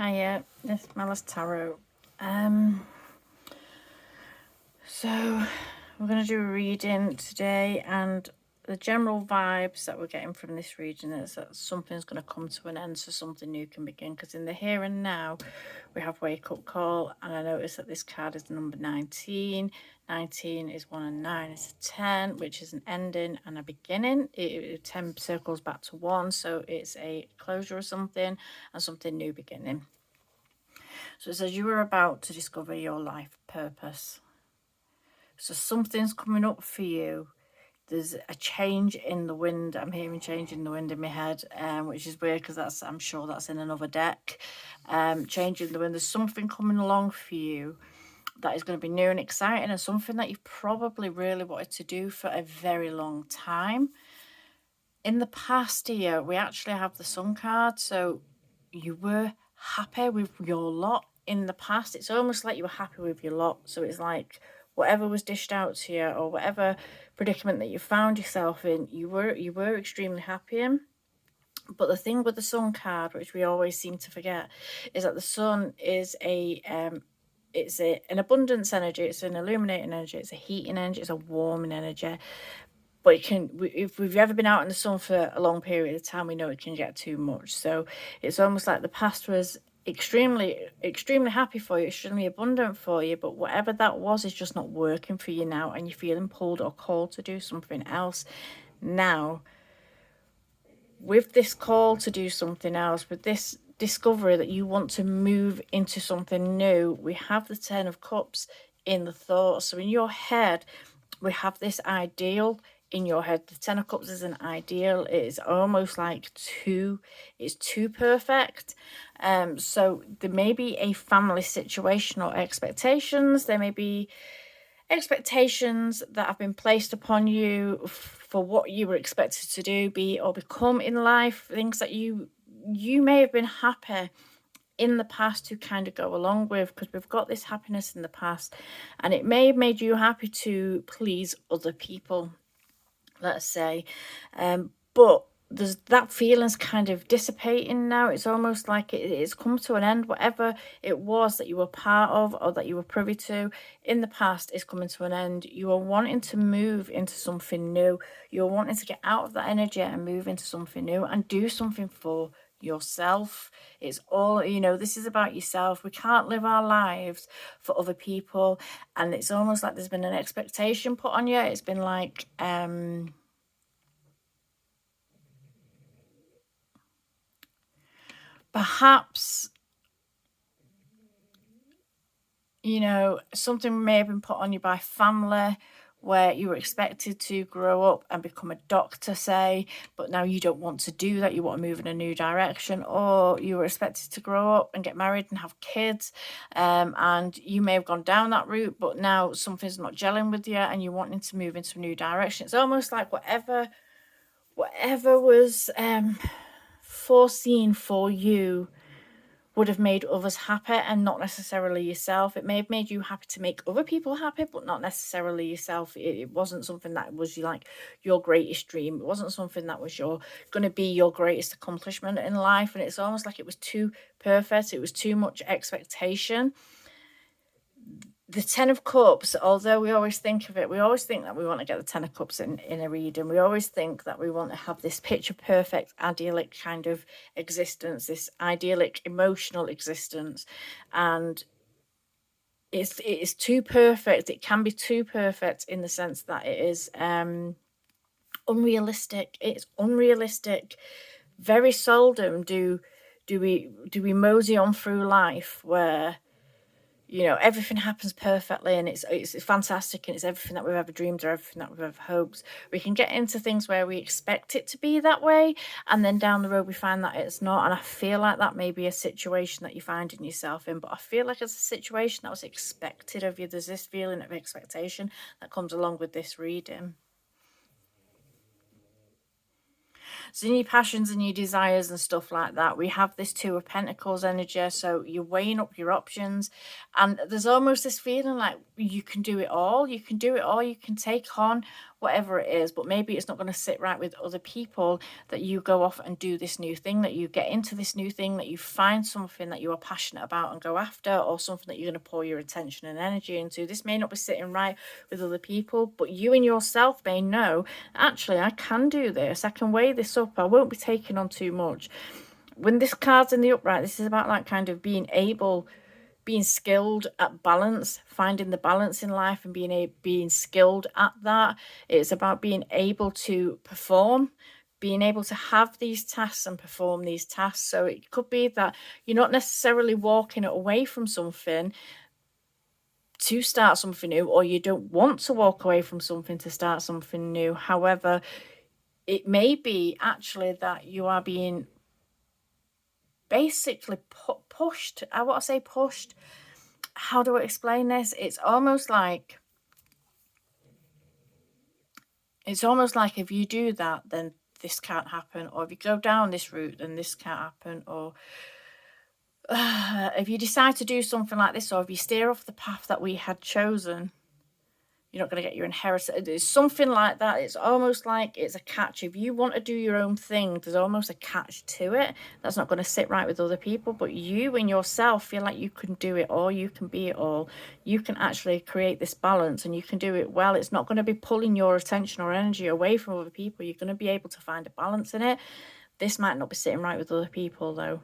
Hiya, this is Melis Tarot. So we're going to do a reading today, and the general vibes that we're getting from this reading is that something's going to come to an end so something new can begin, because in the here and now we have wake up call, and I notice that this card is the number 19. 19 is 1 and 9 is a 10, which is an ending and a beginning. 10 circles back to 1, so it's a closure of something and something new beginning. So it says you are about to discover your life purpose. So something's coming up for you. There's a change in the wind. I'm hearing change in the wind in my head, which is weird because I'm sure that's in another deck. Change in the wind. There's something coming along for you that is going to be new and exciting, and something that you've probably really wanted to do for a very long time. In the past year, we actually have the Sun card, so you were happy with your lot in the past. It's almost like you were happy with your lot. So it's like whatever was dished out to you, or whatever predicament that you found yourself in, you were extremely happy in. But the thing with the Sun card, which we always seem to forget, is that the Sun is an abundance energy, it's an illuminating energy, it's a heating energy, it's a warming energy. But if we've ever been out in the sun for a long period of time, we know it can get too much. So it's almost like the past was extremely happy for you, extremely abundant for you, but whatever that was is just not working for you now, and you're feeling pulled or called to do something else now. With this call to do something else, with this discovery that you want to move into something new, we have the 10 of Cups in the thoughts. So in your head, we have this ideal in your head. The 10 of Cups is an ideal. It is almost like it's too perfect. So there may be a family situation or expectations. There may be expectations that have been placed upon you for what you were expected to do, be or become in life, things that you may have been happy in the past to kind of go along with, because we've got this happiness in the past, and it may have made you happy to please other people, let's say, but there's that feeling's kind of dissipating now. It's almost like it's come to an end. Whatever it was that you were part of or that you were privy to in the past is coming to an end. You are wanting to move into something new. You're wanting to get out of that energy and move into something new and do something for yourself. It's all, this is about yourself. We can't live our lives for other people, and it's almost like there's been an expectation put on you. It's been like perhaps something may have been put on you by family, where you were expected to grow up and become a doctor, say, but now you don't want to do that. You want to move in a new direction. Or you were expected to grow up and get married and have kids, and you may have gone down that route, but now something's not gelling with you and you're wanting to move into a new direction. It's almost like whatever was foreseen for you would have made others happy and not necessarily yourself. It may have made you happy to make other people happy, but not necessarily yourself. It wasn't something that was your greatest dream. It wasn't something that was going to be your greatest accomplishment in life. And it's almost like it was too perfect. It was too much expectation. The 10 of Cups, although we always think that we want to get the 10 of Cups in a reading. We always think that we want to have this picture perfect, idyllic kind of existence, this idyllic emotional existence. And it is too perfect. It can be too perfect in the sense that it is unrealistic. It's unrealistic. Very seldom do we mosey on through life where everything happens perfectly and it's fantastic and it's everything that we've ever dreamed or everything that we've ever hoped. We can get into things where we expect it to be that way, and then down the road we find that it's not. And I feel like that may be a situation that you're finding yourself in, but I feel like it's a situation that was expected of you. There's this feeling of expectation that comes along with this reading. So in your passions and your desires and stuff like that, we have this 2 of Pentacles energy. So you're weighing up your options, and there's almost this feeling like you can do it all. You can do it all. You can take on whatever it is, but maybe it's not going to sit right with other people, that you go off and do this new thing, that you get into this new thing, that you find something that you are passionate about and go after, or something that you're going to pour your attention and energy into. This may not be sitting right with other people, but you in yourself may know, actually, I can do this, I can weigh this up, I won't be taking on too much. When this card's in the upright, this is about like kind of being skilled at balance, finding the balance in life and being skilled at that. It's about being able to perform, being able to have these tasks and perform these tasks. So it could be that you're not necessarily walking away from something to start something new, or you don't want to walk away from something to start something new. However, it may be actually that you are being basically pushed. I want to say pushed. How do I explain this? It's almost like if you do that, then this can't happen, or if you go down this route, then this can't happen, or if you decide to do something like this, or if you steer off the path that we had chosen, you're not going to get your inheritance. It's something like that. It's almost like it's a catch. If you want to do your own thing, there's almost a catch to it that's not going to sit right with other people, but you in yourself feel like you can do it all, you can be it all, you can actually create this balance, and you can do it well. It's not going to be pulling your attention or energy away from other people. You're going to be able to find a balance in it. This might not be sitting right with other people, though.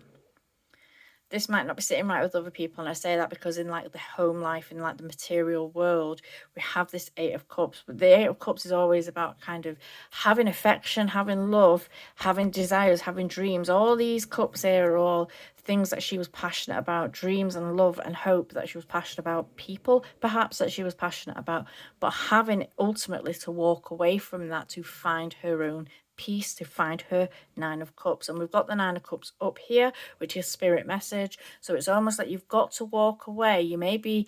This might not be sitting right with other people, and I say that because in like the home life, in like the material world, we have this Eight of Cups, but the Eight of Cups is always about kind of having affection, having love, having desires, having dreams. All these cups here are all things that she was passionate about, dreams and love and hope that she was passionate about, people perhaps that she was passionate about, but having ultimately to walk away from that to find her own peace, to find her Nine of Cups. And we've got the Nine of Cups up here, which is spirit message. So it's almost like you've got to walk away. You may be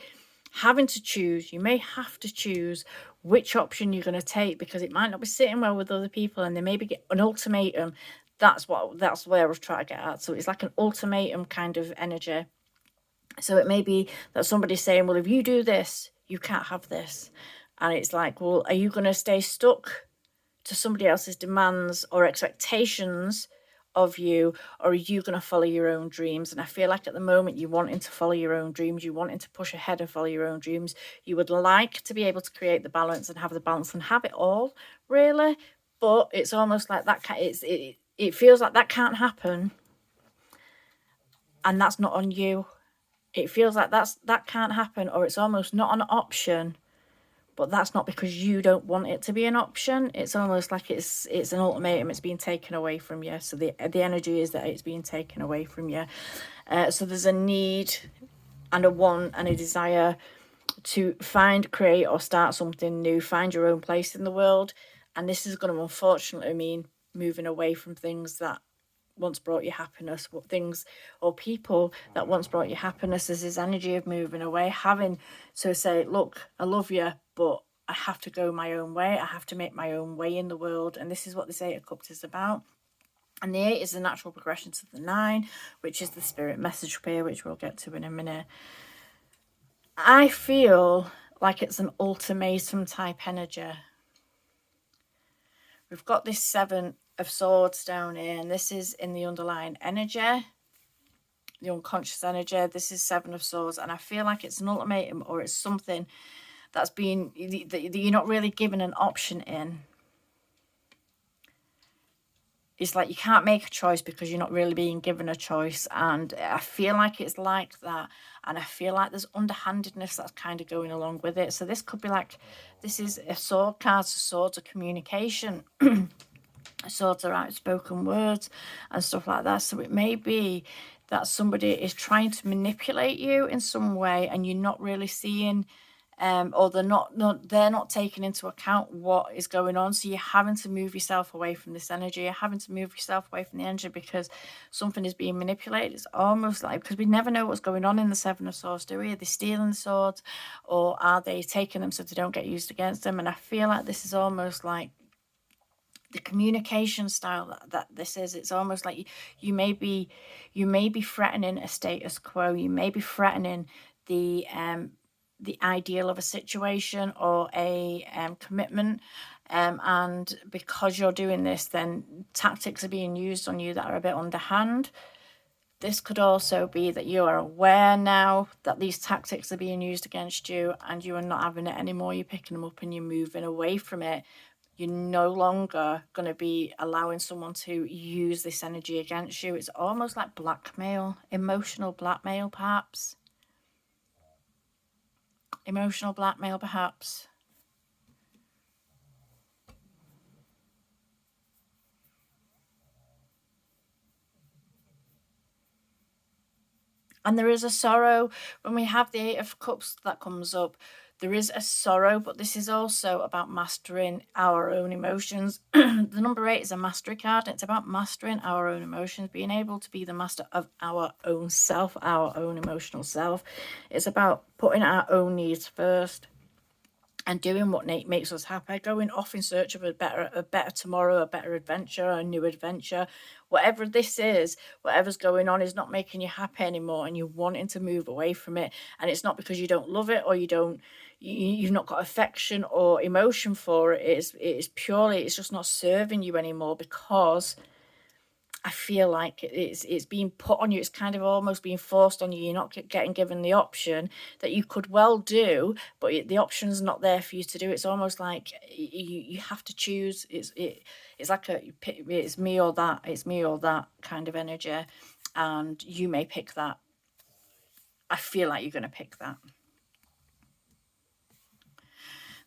having to choose, you may have to choose which option you're going to take, because it might not be sitting well with other people, and they maybe get an ultimatum. That's where I was trying to get at. So it's like an ultimatum kind of energy. So it may be that somebody's saying, well, if you do this, you can't have this. And it's like, well, are you going to stay stuck to somebody else's demands or expectations of you, or are you going to follow your own dreams? And I feel like at the moment you're wanting to follow your own dreams, you're wanting to push ahead and follow your own dreams. You would like to be able to create the balance and have the balance and have it all, really, but it's almost like that it feels like that can't happen, and that's not on you. It feels like that can't happen, or it's almost not an option. But that's not because you don't want it to be an option. It's almost like it's an ultimatum. It's being taken away from you. So the energy is that it's being taken away from you. So there's a need and a want and a desire to find, create, or start something new. Find your own place in the world. And this is going to unfortunately mean moving away from things that once brought you happiness, what things or people that once brought you happiness. There's this energy of moving away, having to say, look, I love you, but I have to go my own way. I have to make my own way in the world. And this is what this Eight of Cups is about. And the 8 is the natural progression to the 9, which is the spirit message here, which we'll get to in a minute. I feel like it's an ultimatum type energy. We've got this 7 of Swords down here, and this is in the underlying energy, the unconscious energy. This is 7 of Swords, and I feel like it's an ultimatum, or it's something that's been that you're not really given an option in. It's like you can't make a choice because you're not really being given a choice, and I feel like it's like that, and I feel like there's underhandedness that's kind of going along with it. So this could be like, this is a sword card, so swords of communication. Swords are outspoken words and stuff like that. So it may be that somebody is trying to manipulate you in some way, and you're not really seeing, or they're not taking into account what is going on. So you're having to move yourself away from this energy. You're having to move yourself away from the energy because something is being manipulated. It's almost like, because we never know what's going on in the 7 of Swords, do we? Are they stealing the swords, or are they taking them so they don't get used against them? And I feel like this is almost like the communication style that this is. It's almost like you may be threatening a status quo. You may be threatening the ideal of a situation or a commitment. And because you're doing this, then tactics are being used on you that are a bit underhand. This could also be that you are aware now that these tactics are being used against you and you are not having it anymore. You're picking them up and you're moving away from it. You're no longer going to be allowing someone to use this energy against you. It's almost like blackmail, emotional blackmail, perhaps. Emotional blackmail, perhaps. And there is a sorrow when we have the Eight of Cups that comes up. There is a sorrow, but this is also about mastering our own emotions. The number 8 is a mastery card. And it's about mastering our own emotions, being able to be the master of our own self, our own emotional self. It's about putting our own needs first and doing what makes us happy, going off in search of a better tomorrow, a better adventure, a new adventure. Whatever this is, whatever's going on is not making you happy anymore and you're wanting to move away from it. And it's not because you don't love it or you've not got affection or emotion for it. It's purely, it's just not serving you anymore because I feel like it's being put on you. It's kind of almost being forced on you. You're not getting given the option that you could well do, but the option's not there for you to do. It's almost like you have to choose. It's like it's me or that. It's me or that kind of energy, and you may pick that. I feel like you're going to pick that.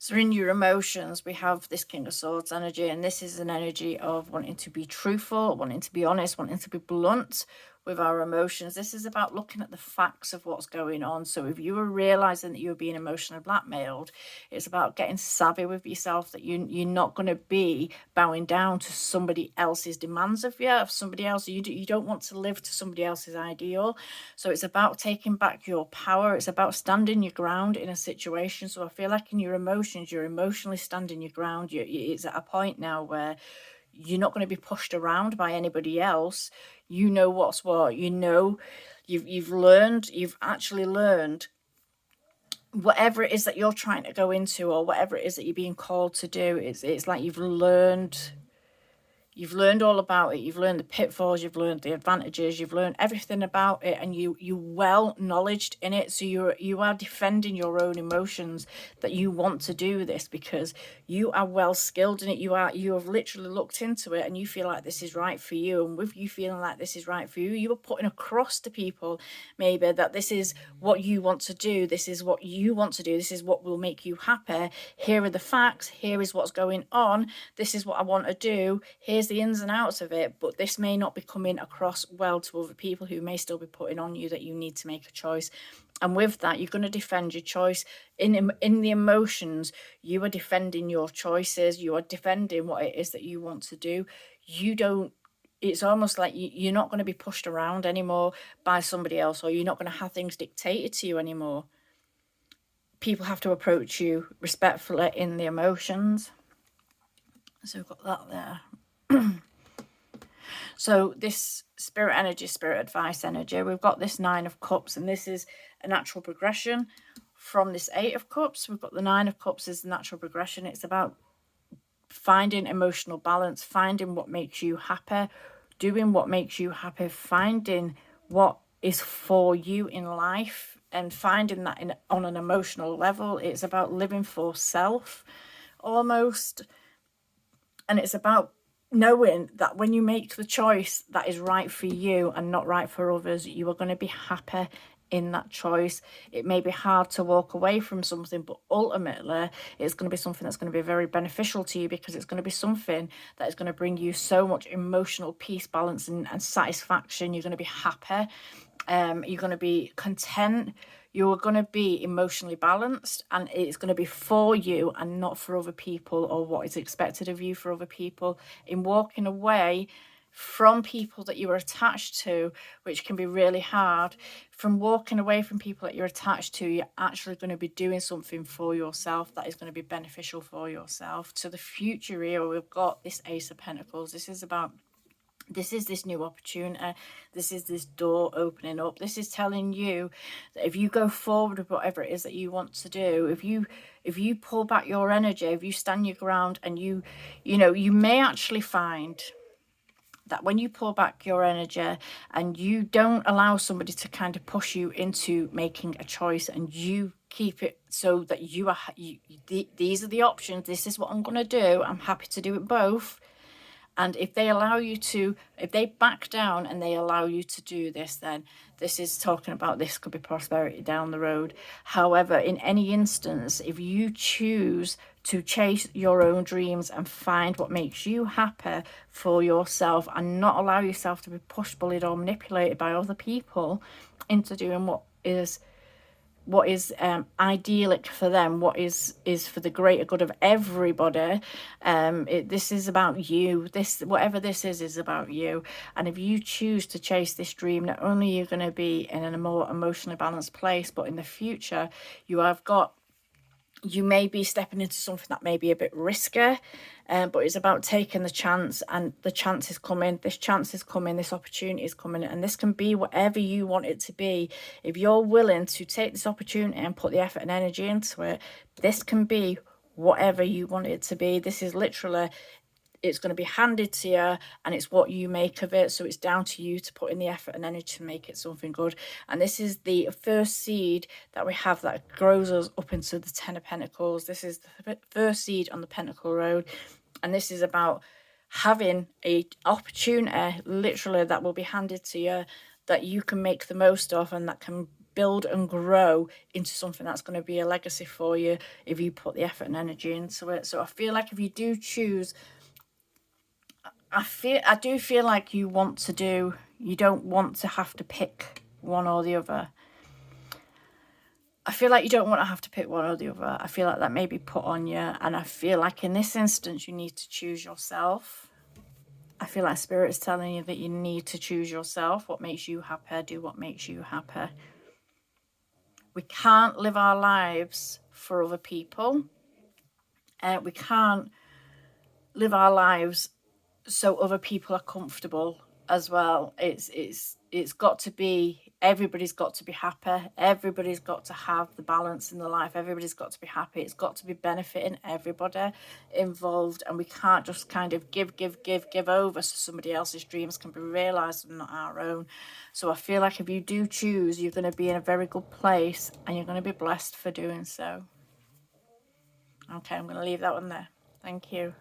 So in your emotions, we have this King of Swords energy, and this is an energy of wanting to be truthful, wanting to be honest, wanting to be blunt with our emotions. This is about looking at the facts of what's going on. So if you were realizing that you're being emotionally blackmailed, it's about getting savvy with yourself, that you're not going to be bowing down to somebody else's demands of you, of somebody else. You don't want to live to somebody else's ideal. So it's about taking back your power. It's about standing your ground in a situation. So I feel like in your emotions, you're emotionally standing your ground. It's at a point now where you're not going to be pushed around by anybody else. You know what's what. You know, you've actually learned whatever it is that you're trying to go into or whatever it is that you're being called to do. It's like you've learned all about it. You've learned the pitfalls, you've learned the advantages, you've learned everything about it, and you well knowledged in it. So you are defending your own emotions that you want to do this because you are well skilled in it. You have literally looked into it and you feel like this is right for you. And with you feeling like this is right for you, you are putting across to people maybe that this is what you want to do, this is what you want to do, this is what will make you happy. Here are the facts, here is what's going on, this is what I want to do, here's the ins and outs of it. But this may not be coming across well to other people who may still be putting on you that you need to make a choice. And with that, you're going to defend your choice. In the emotions, you are defending your choices. You are defending what it is that you want to do. It's almost like you're not going to be pushed around anymore by somebody else, or you're not going to have things dictated to you anymore. People have to approach you respectfully in the emotions. So we've got that there. So this spirit energy, spirit advice energy, we've got this 9 of Cups, and this is a natural progression from this 8 of Cups. We've got the 9 of Cups as the natural progression. It's about finding emotional balance, finding what makes you happy, doing what makes you happy, finding what is for you in life, and finding that on an emotional level. It's about living for self almost, and it's about knowing that when you make the choice that is right for you and not right for others, you are going to be happy in that choice. It may be hard to walk away from something, but ultimately it's going to be something that's going to be very beneficial to you, because it's going to be something that is going to bring you so much emotional peace, balance and satisfaction. You're going to be happy. You're going to be content. You're going to be emotionally balanced, and it's going to be for you and not for other people or what is expected of you for other people. In walking away from people that you are attached to, which can be really hard, from walking away from people that you're attached to, you're actually going to be doing something for yourself that is going to be beneficial for yourself. To the future here, we've got this Ace of Pentacles. This is about This is this new opportunity. This is this door opening up. This is telling you that if you go forward with whatever it is that you want to do, if you pull back your energy, if you stand your ground, and you know, you may actually find that when you pull back your energy and you don't allow somebody to kind of push you into making a choice, and you keep it so that you are these are the options, this is what I'm going to do, I'm happy to do it both. And if they allow you to, if they back down and they allow you to do this, then this is talking about, this could be prosperity down the road. However, in any instance, if you choose to chase your own dreams and find what makes you happy for yourself, and not allow yourself to be pushed, bullied, or manipulated by other people into doing what is idyllic for them, what is for the greater good of everybody. This is about you. This, whatever this is about you. And if you choose to chase this dream, not only are you going to be in a more emotionally balanced place, but in the future you may be stepping into something that may be a bit risky, but it's about taking the chance, and the chance is coming. This chance is coming, this opportunity is coming, and this can be whatever you want it to be. If you're willing to take this opportunity and put the effort and energy into it, this can be whatever you want it to be. This is literally, it's going to be handed to you, and it's what you make of it. So it's down to you to put in the effort and energy to make it something good. And this is the first seed that we have that grows us up into the 10 of Pentacles. This is the first seed on the Pentacle Road, and this is about having a opportunity literally that will be handed to you, that you can make the most of, and that can build and grow into something that's going to be a legacy for you if you put the effort and energy into it. So I feel like if you do choose, I do feel like you don't want to have to pick one or the other. I feel like you don't want to have to pick one or the other. I feel like that may be put on you, and I feel like in this instance you need to choose yourself. I feel like Spirit is telling you that you need to choose yourself, what makes you happy, do what makes you happy. We can't live our lives for other people. We can't live our lives so other people are comfortable as well. It's got to be, everybody's got to be happy. Everybody's got to have the balance in their life. Everybody's got to be happy. It's got to be benefiting everybody involved, and we can't just kind of give over so somebody else's dreams can be realized and not our own. So I feel like if you do choose, you're going to be in a very good place, and you're going to be blessed for doing so. Okay, I'm going to leave that one there. Thank you.